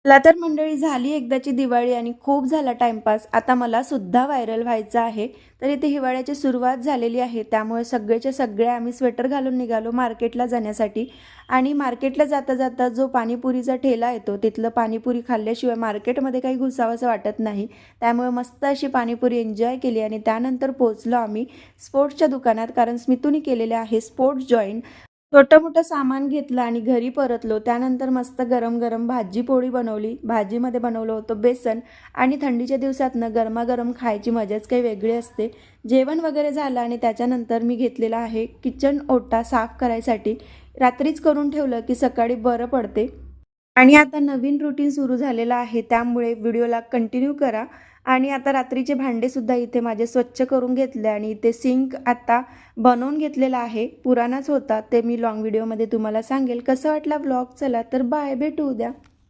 चला तर मंडळी, झाली एकदाची दिवाळी आणि खूप झाला टाईमपास. आता मला सुद्धा व्हायरल व्हायचं आहे. तर इथे हिवाळ्याची सुरुवात झालेली आहे, त्यामुळे सगळेच्या सगळे आम्ही स्वेटर घालून निघालो मार्केटला जाण्यासाठी. आणि मार्केटला जाता जाता जो पाणीपुरीचा ठेला येतो, तिथलं पाणीपुरी खाल्ल्याशिवाय मार्केटमध्ये काही घुसावंसं वाटत नाही. त्यामुळे मस्त अशी पाणीपुरी एन्जॉय केली आणि त्यानंतर पोहोचलो आम्ही स्पोर्ट्सच्या दुकानात, कारण स्मितूने केलेले आहे स्पोर्ट्स जॉईन. छोटं-मोठं सामान घेतलं आणि घरी परतलो. त्यानंतर मस्त गरम-गरम भाजी-पोळी बनवली. भाजीमध्ये बनवलं होतं बेसन आणि थंडीच्या दिवसातनं गरमागरम खायची मजाच काही वेगळी असते. जेवण वगैरे झालं आणि त्याच्यानंतर मी घेतलेला आहे किचन ओटा साफ करायसाठी. रात्रीच करून ठेवलं की सकाळी बरं पडते. आणि आता नवीन रुटीन सुरू झालेलं आहे, त्यामुळे व्हिडिओला कंटिन्यू करा. आणि आता रात्रीचे भांडेसुद्धा इथे माझे स्वच्छ करून घेतले आणि इथे सिंक आता बनवून घेतलेला आहे. पुराणाच होता, ते मी लाँग व्हिडिओमध्ये तुम्हाला सांगेल. कसं वाटला व्लॉग? चला तर बाय, भेटू उद्या.